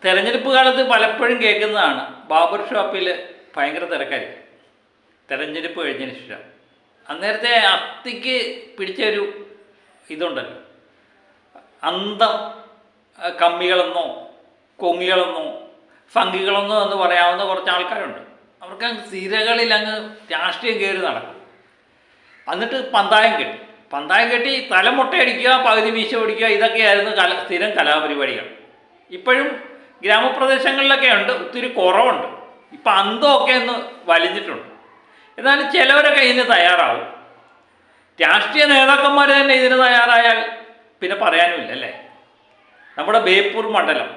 തെരഞ്ഞെടുപ്പ് കാലത്ത് പലപ്പോഴും കേൾക്കുന്നതാണ് ബാബർ ഷോപ്പിൽ ഭയങ്കര തിരക്കായിരിക്കും തെരഞ്ഞെടുപ്പ് കഴിഞ്ഞതിന് ശേഷം. അന്നേരത്തെ അത്തിക്ക് പിടിച്ചൊരു ഇതുണ്ടല്ലോ, അന്തം കമ്മികളെന്നോ കൊങ്ങികളെന്നോ ഫംഗികളെന്നോ എന്ന് പറയാവുന്ന കുറച്ച് ആൾക്കാരുണ്ട്. അവർക്ക് സിരകളിൽ അങ്ങ് രാഷ്ട്രീയം കയറി നടക്കും. എന്നിട്ട് പന്തായം കെട്ടി തലമുട്ടയടിക്കുക, പകുതി വീശ ഓടിക്കുക, ഇതൊക്കെയായിരുന്നു സ്ഥിരം കലാപരിപാടികൾ. ഇപ്പോഴും ഗ്രാമപ്രദേശങ്ങളിലൊക്കെ ഉണ്ട്, ഒത്തിരി കുറവുണ്ട്. ഇപ്പം അന്തമൊക്കെ ഒന്ന് വലിഞ്ഞിട്ടുണ്ട്. എന്നാലും ചിലവരൊക്കെ ഇതിന് തയ്യാറാവും. രാഷ്ട്രീയ നേതാക്കന്മാർ തന്നെ ഇതിന് തയ്യാറായാൽ പിന്നെ പറയാനുമില്ല അല്ലേ. നമ്മുടെ ബേപ്പൂർ മണ്ഡലം,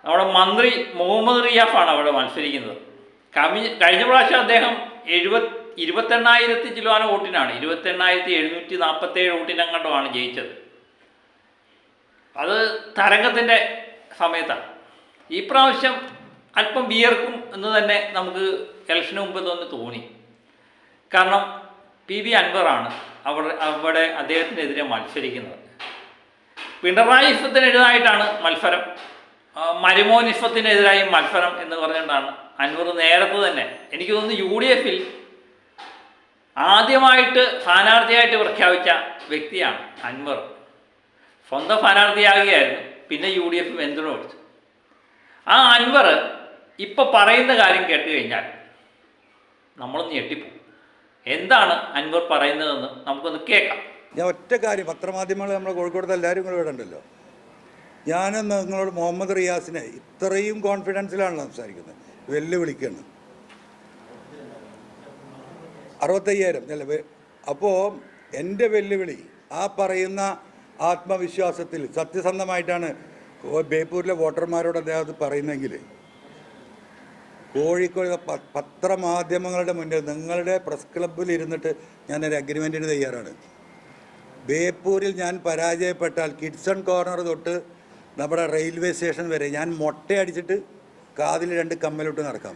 നമ്മുടെ മന്ത്രി മുഹമ്മദ് റിയാഫാണ് അവിടെ മത്സരിക്കുന്നത്. കഴിഞ്ഞ പ്രാവശ്യം അദ്ദേഹം 28,000 ചിലവാന വോട്ടിനാണ്, 28,747 വോട്ടിനെങ്ങാണ്ടുമാണ് ജയിച്ചത്. അത് തരംഗത്തിൻ്റെ സമയത്താണ്. ഈ പ്രാവശ്യം അല്പം വിയർക്കും എന്ന് തന്നെ നമുക്ക് ഇലക്ഷന് മുമ്പ് തോന്നി. കാരണം PV അൻവറാണ് അവിടെ അദ്ദേഹത്തിനെതിരെ മത്സരിക്കുന്നത്. പിണറായി ഇഫത്തിനെതിരായിട്ടാണ് മത്സരം, മരുമോൻ ഇഫത്തിനെതിരായി മത്സരം എന്ന് പറഞ്ഞുകൊണ്ടാണ് അൻവർ നേരത്തെ തന്നെ, എനിക്ക് തോന്നുന്നു UDF ആദ്യമായിട്ട് സ്ഥാനാർത്ഥിയായിട്ട് പ്രഖ്യാപിച്ച വ്യക്തിയാണ് അൻവർ. സ്വന്തം സ്ഥാനാർത്ഥിയാകുകയായിരുന്നു, പിന്നെ UDF വെന്തുണ കൊടുത്തു. ആ അൻവർ ഇപ്പോൾ പറയുന്ന കാര്യം കേട്ട് കഴിഞ്ഞാൽ നമ്മളൊന്ന് ഞെട്ടിപ്പോകും. എന്താണ് അൻവർ പറയുന്നതെന്ന് നമുക്കൊന്ന് കേൾക്കാം. ഞാൻ ഒറ്റ കാര്യം, പത്രമാധ്യമങ്ങൾ നമ്മുടെ കോഴിക്കോടത്തെ എല്ലാവരും കൂടെ ഇവിടെ ഉണ്ടല്ലോ, ഞാൻ നിങ്ങളോട് മുഹമ്മദ് റിയാസിനെ ഇത്രയും കോൺഫിഡൻസിലാണല്ലോ സംസാരിക്കുന്നത്, വെല്ലുവിളിക്കണം 65,000 അല്ലേ. അപ്പോൾ എൻ്റെ വെല്ലുവിളി ആ പറയുന്ന ആത്മവിശ്വാസത്തിൽ സത്യസന്ധമായിട്ടാണ് ബേപ്പൂരിലെ വോട്ടർമാരോട് അദ്ദേഹം പറയുന്നെങ്കിൽ, കോഴിക്കോട് പത്രമാധ്യമങ്ങളുടെ മുന്നിൽ നിങ്ങളുടെ പ്രസ് ക്ലബ്ബിൽ ഇരുന്നിട്ട് ഞാനൊരു അഗ്രിമെൻറ്റിന് തയ്യാറാണ്. ബേപ്പൂരിൽ ഞാൻ പരാജയപ്പെട്ടാൽ കിഡ്സൺ കോർണർ തൊട്ട് നമ്മുടെ റെയിൽവേ സ്റ്റേഷൻ വരെ ഞാൻ മൊട്ടയടിച്ചിട്ട് കാതിൽ 2 കമ്മലിട്ട് നടക്കാം.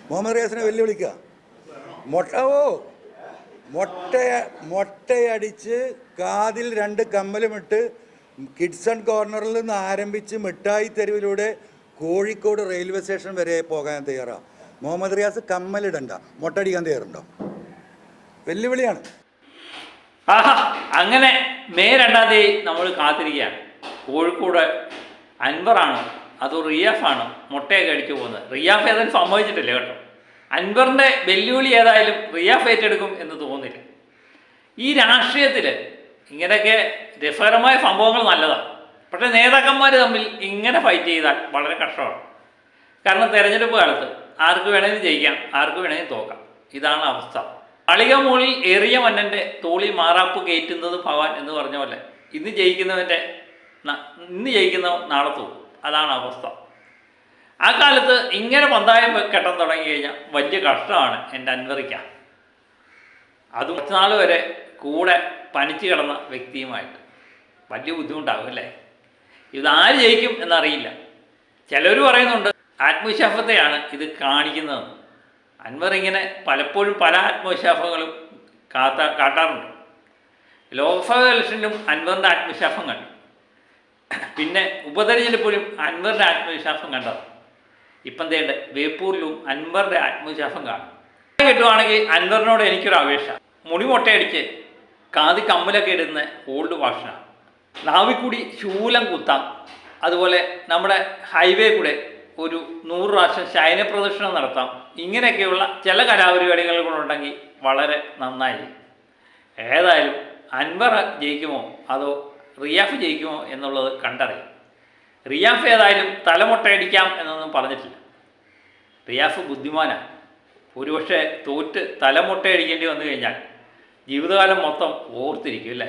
മുഹമ്മദ് റിയാസിനെ വെല്ലുവിളിക്കുക. മൊട്ടയടിച്ച് കാതിൽ 2 കമ്മലുമിട്ട് കിഡ്സൺ കോർണറിൽ നിന്ന് ആരംഭിച്ച് മിഠായി തെരുവിലൂടെ കോഴിക്കോട് റെയിൽവേ സ്റ്റേഷൻ വരെ പോകാൻ തയ്യാറാണ്. മുഹമ്മദ് റിയാസ് കമ്മലിടണ്ട, മൊട്ടടിക്കാൻ തയ്യാറുണ്ടോ? വെല്ലുവിളിയാണ്. അങ്ങനെ മെയ് 2-ാം തീയതി നമ്മൾ കാത്തിരിക്കുകയാണ്. കോഴിക്കോട് അൻവറാണോ അതോ റിയാഫാണോ മൊട്ടയൊക്കെ അടിച്ചു പോകുന്നത്? റിയാഫ് ഏതായാലും സംഭവിച്ചിട്ടില്ല കേട്ടോ. അൻവറിൻ്റെ വെല്ലുവിളി ഏതായാലും റിയാഫ് ഏറ്റെടുക്കും എന്ന് തോന്നുന്നില്ല. ഈ രാഷ്ട്രീയത്തിൽ ഇങ്ങനെയൊക്കെ രസകരമായ സംഭവങ്ങൾ നല്ലതാണ്, പക്ഷേ നേതാക്കന്മാർ തമ്മിൽ ഇങ്ങനെ ഫൈറ്റ് ചെയ്താൽ വളരെ കഷ്ടമാണ്. കാരണം തെരഞ്ഞെടുപ്പ് കാലത്ത് ആർക്ക് വേണമെങ്കിലും ജയിക്കാം, ആർക്ക് വേണമെങ്കിലും തോക്കാം. ഇതാണ് അവസ്ഥ. അളിക മുകളിൽ എറിയ മന്നൻ്റെ തോളി മാറാപ്പ് കയറ്റുന്നത് ഭവാൻ എന്ന് പറഞ്ഞ പോലെ ഇന്ന് ജയിക്കുന്നവൻ നാളെ തോക്കും. അതാണ് അവസ്ഥ. ആ കാലത്ത് ഇങ്ങനെ പന്തായം കെട്ടാൻ തുടങ്ങി കഴിഞ്ഞാൽ വലിയ കഷ്ടമാണ് എൻ്റെ അൻവറിക്ക. അത് നാൾ വരെ കൂടെ പനിച്ചു കിടന്ന വ്യക്തിയുമായിട്ട് വലിയ ബുദ്ധിമുട്ടാകും അല്ലേ. ഇതാര് ജയിക്കും എന്നറിയില്ല. ചിലർ പറയുന്നുണ്ട് ആത്മവിശ്വാസത്തെയാണ് ഇത് കാണിക്കുന്നതെന്ന്. അൻവർ ഇങ്ങനെ പലപ്പോഴും പല ആത്മവിശ്വാസങ്ങളും കാട്ടാറുണ്ട്. ലോക്സഭാ ഇലക്ഷനിലും അൻവറിൻ്റെ ആത്മവിശ്വാസം കണ്ടു, പിന്നെ ഉപതെരഞ്ഞെടുപ്പിലും അൻവറിൻ്റെ ആത്മവിശ്വാസം കണ്ടത്. ഇപ്പം തേണ്ട ബേപ്പൂരിലും അൻവറിൻ്റെ ആത്മവിശ്വാസം കാണും. കിട്ടുവാണെങ്കിൽ അൻവറിനോട് എനിക്കൊരു അപേക്ഷ, മുടി മൊട്ടയടിച്ച് കാതി കമ്മലൊക്കെ ഇടുന്ന ഓൾഡ് ഫാഷനാണ്. നാവിക്കൂടി ശൂലം കുത്താം. അതുപോലെ നമ്മുടെ ഹൈവേ കൂടെ ഒരു 100 പ്രാവശ്യം ശയന പ്രദർശനം നടത്താം. ഇങ്ങനെയൊക്കെയുള്ള ചില കലാപരിപാടികൾ കൊണ്ടുണ്ടെങ്കിൽ വളരെ നന്നായി. ഏതായാലും അൻവർ ജയിക്കുമോ അതോ റിയാഫ് ജയിക്കുമോ എന്നുള്ളത് കണ്ടറിയാം. റിയാഫ് ഏതായാലും തലമുട്ടയടിക്കാം എന്നൊന്നും പറഞ്ഞിട്ടില്ല. റിയാഫ് ബുദ്ധിമാനാണ്. ഒരുപക്ഷെ തോറ്റ് തലമുട്ടയടിക്കേണ്ടി വന്നു കഴിഞ്ഞാൽ ജീവിതകാലം മൊത്തം ഓർത്തിരിക്കും അല്ലേ.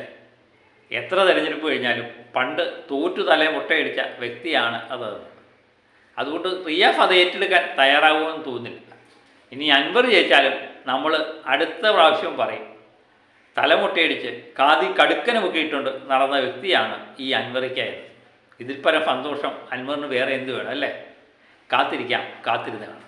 എത്ര തിരഞ്ഞെടുപ്പ് കഴിഞ്ഞാലും പണ്ട് തോറ്റു മുട്ടയടിച്ച വ്യക്തിയാണ് അത്. അതുകൊണ്ട് റിയാഫ് അത് ഏറ്റെടുക്കാൻ തയ്യാറാകുമെന്ന് തോന്നുന്നില്ല. ഇനി അൻവർ ജയിച്ചാലും നമ്മൾ അടുത്ത പ്രാവശ്യം പറയും, തലമുട്ടയടിച്ച് കാതി കടുക്കനുമൊക്കെ ഇട്ടുകൊണ്ട് നടന്ന വ്യക്തിയാണ് ഈ അൻവറിക്കായത്. ഇതിൽ പരം സന്തോഷം അൻവറിന് വേറെ എന്ത് വേണം അല്ലേ. കാത്തിരിക്കാം, കാത്തിരുന്ന് കാണാം.